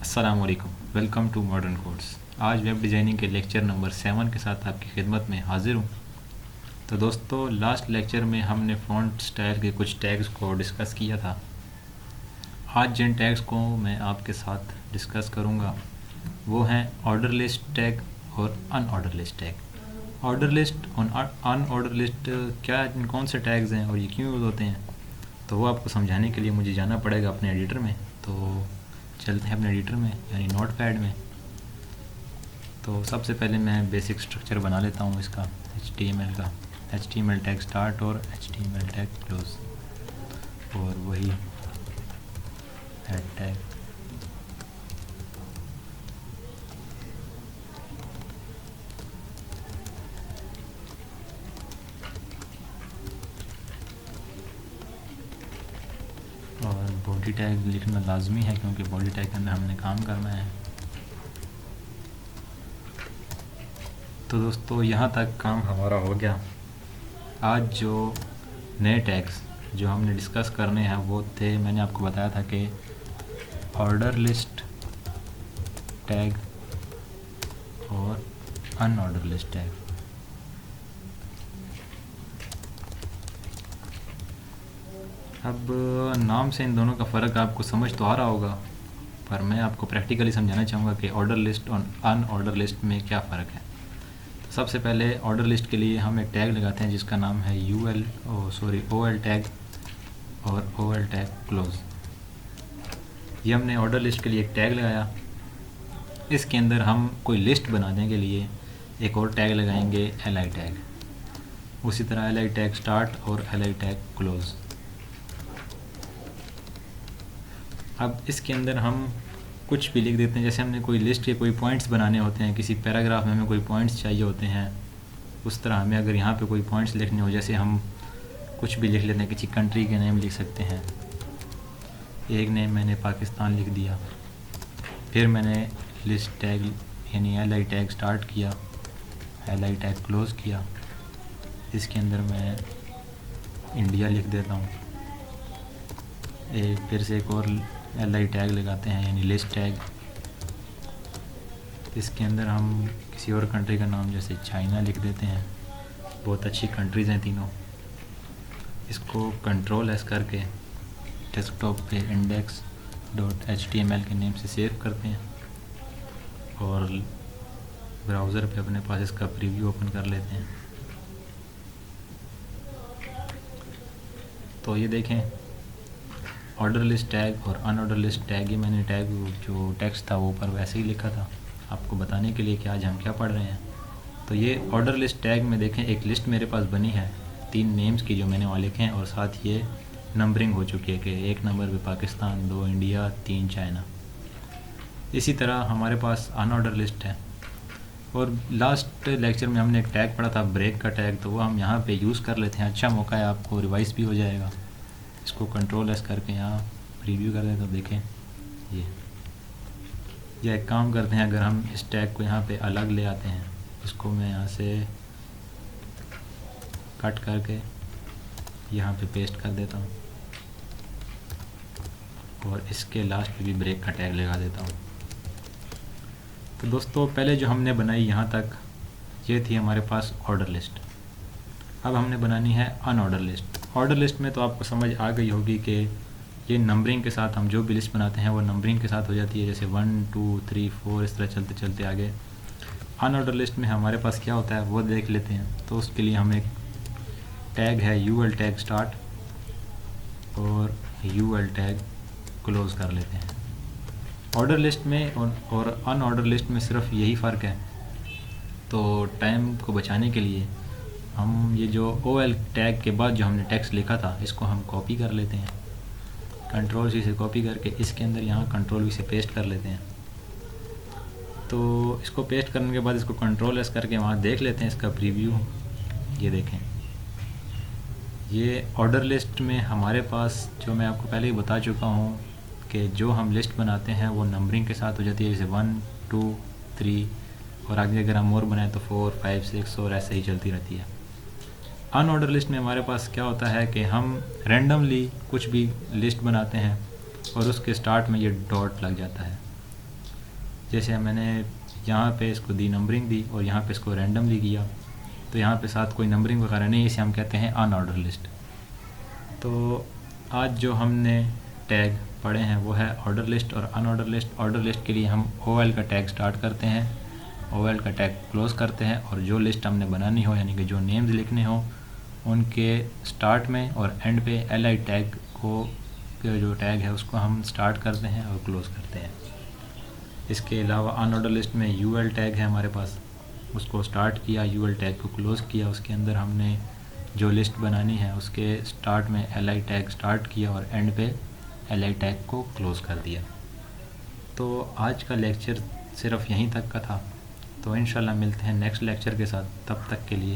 अस्सलाम वालेकुम, welcome to modern course. आज वेब डिज़ाइनिंग के लेक्चर नंबर 7 के साथ आपकी खिदमत में हाजिर हूँ। तो दोस्तों, लास्ट लेक्चर में हमने फ़ॉन्ट स्टाइल के कुछ टैग्स को डिस्कस किया था। आज जिन टैग्स को मैं आपके साथ डिस्कस करूँगा वो हैं ऑर्डर लिस्ट टैग और unordered list tag. Order list और अनऑर्डर लिस्ट क्या, कौन से टैग्स हैं और ये क्यों यूज़ होते हैं, तो वो आपको समझाने के लिए मुझे जाना पड़ेगा अपने एडिटर में। तो चलते हैं अपने एडिटर में, यानी नोटपैड में। तो सबसे पहले मैं बेसिक स्ट्रक्चर बना लेता हूँ इसका, HTML का। HTML टैग स्टार्ट और HTML टैग क्लोज, और वही हेड टैग। और बॉडी टैग लिखना लाजमी है क्योंकि बॉडी टैग के अंदर हमने काम करना है। तो दोस्तों, यहाँ तक काम हमारा हो गया। आज जो नए टैग्स जो हमने डिस्कस करने हैं वो थे, मैंने आपको बताया था कि ऑर्डर लिस्ट टैग और अनऑर्डर लिस्ट टैग। अब नाम से इन दोनों का फ़र्क आपको समझ तो आ रहा होगा, पर मैं आपको प्रैक्टिकली समझाना चाहूँगा कि ऑर्डर लिस्ट और अनऑर्डर लिस्ट में क्या फ़र्क है। तो सबसे पहले ऑर्डर लिस्ट के लिए हम एक टैग लगाते हैं जिसका नाम है OL टैग और OL टैग क्लोज। ये हमने ऑर्डर लिस्ट के लिए एक टैग लगाया। इसके अंदर हम कोई लिस्ट बनाने के लिए एक और टैग लगाएंगे, LI टैग। उसी तरह LI टैग स्टार्ट और LI टैग क्लोज। अब इसके अंदर हम कुछ भी लिख देते हैं, जैसे हमने कोई लिस्ट के कोई पॉइंट्स बनाने होते हैं, किसी पैराग्राफ में हमें कोई पॉइंट्स चाहिए होते हैं, उस तरह हमें अगर यहाँ पे कोई पॉइंट्स लिखने हो, जैसे हम कुछ भी लिख लेते हैं, किसी कंट्री के नेम लिख सकते हैं। एक नेम मैंने पाकिस्तान लिख दिया, फिर मैंने लिस्ट टैग यानी LI टैग स्टार्ट किया, LI टैग क्लोज़ किया। इसके अंदर मैं इंडिया लिख देता हूँ। फिर से एक और LI टैग लगाते हैं यानी लिस्ट टैग। इसके अंदर हम किसी और कंट्री का नाम जैसे चाइना लिख देते हैं। बहुत अच्छी कंट्रीज़ हैं तीनों। इसको Ctrl+S करके डेस्कटॉप पे index.html के नेम से सेव करते हैं और ब्राउज़र पे अपने पास इसका प्रीव्यू ओपन कर लेते हैं। तो ये देखें, ऑर्डर लिस्ट टैग और अनऑर्डर लिस्ट टैग, ये मैंने टैग जो टेक्स्ट था वो ऊपर वैसे ही लिखा था आपको बताने के लिए कि आज हम क्या पढ़ रहे हैं। तो ये ऑर्डर लिस्ट टैग में देखें, एक लिस्ट मेरे पास बनी है 3 नेम्स की जो मैंने वहाँ लिखे हैं, और साथ ये नंबरिंग हो चुकी है कि 1 नंबर पे पाकिस्तान, 2 इंडिया, 3 चाइना। इसी तरह हमारे पास अनऑर्डर लिस्ट है। और लास्ट लेक्चर में हमने एक टैग पढ़ा था ब्रेक का टैग, तो वो हम यहाँ पे यूज़ कर लेते हैं। अच्छा मौका है, आपको रिवाइज भी हो जाएगा। इसको Ctrl+S करके यहाँ प्रीव्यू कर दें तो देखें ये एक काम करते हैं, अगर हम इस टैग को यहाँ पे अलग ले आते हैं, इसको मैं यहाँ से कट करके यहाँ पे पेस्ट कर देता हूँ और इसके लास्ट पे भी ब्रेक का टैग लगा देता हूँ। तो दोस्तों, पहले जो हमने बनाई यहाँ तक, ये थी हमारे पास ऑर्डर लिस्ट। अब हमने बनानी है अनऑर्डर लिस्ट। ऑर्डर लिस्ट में तो आपको समझ आ गई होगी कि ये नंबरिंग के साथ, हम जो भी लिस्ट बनाते हैं वो नंबरिंग के साथ हो जाती है, जैसे 1 2 3 4 इस तरह चलते चलते आगे। अनऑर्डर लिस्ट में हमारे पास क्या होता है वो देख लेते हैं। तो उसके लिए हम एक टैग है UL टैग स्टार्ट और UL टैग क्लोज कर लेते हैं। ऑर्डर लिस्ट में और अनऑर्डर लिस्ट में सिर्फ यही फ़र्क है। तो टाइम को बचाने के लिए हम ये जो OL टैग के बाद जो हमने टेक्स्ट लिखा था इसको हम कॉपी कर लेते हैं, Ctrl+C से कॉपी करके इसके अंदर यहाँ Ctrl+V से पेस्ट कर लेते हैं। तो इसको पेस्ट करने के बाद इसको Ctrl+S करके वहाँ देख लेते हैं इसका प्रीव्यू। ये देखें, ये ऑर्डर लिस्ट में हमारे पास, जो मैं आपको पहले ही बता चुका हूँ कि जो हम लिस्ट बनाते हैं वो नंबरिंग के साथ हो जाती है, जैसे 1 2 3 और आगे अगर हम और बनाएं तो 4 5 6 और ऐसे ही चलती रहती है। अनऑर्डर लिस्ट में हमारे पास क्या होता है कि हम रैंडमली कुछ भी लिस्ट बनाते हैं और उसके स्टार्ट में ये डॉट लग जाता है। जैसे मैंने यहाँ पे इसको दी नंबरिंग दी और यहाँ पे इसको रैंडमली किया, तो यहाँ पे साथ कोई नंबरिंग वगैरह नहीं, इसे हम कहते हैं अनऑर्डर लिस्ट। तो आज जो हमने टैग पढ़े हैं वो है ऑर्डर लिस्ट और अनऑर्डर लिस्ट। ऑर्डर लिस्ट के लिए हम OL का टैग स्टार्ट करते हैं, OL का टैग क्लोज़ करते हैं, और जो लिस्ट हमने बनानी हो यानी कि जो नेम्स लिखने हो उनके स्टार्ट में और एंड पे LI टैग को जो टैग है उसको हम स्टार्ट करते हैं और क्लोज़ करते हैं। इसके अलावा अनऑर्डर लिस्ट में UL टैग है हमारे पास, उसको स्टार्ट किया, UL टैग को क्लोज़ किया, उसके अंदर हमने जो लिस्ट बनानी है उसके स्टार्ट में LI टैग स्टार्ट किया और एंड पे LI टैग को क्लोज़ कर दिया। तो आज का लेक्चर सिर्फ यहीं तक का था, तो इंशाल्लाह मिलते हैं नेक्स्ट लेक्चर के साथ। तब तक के लिए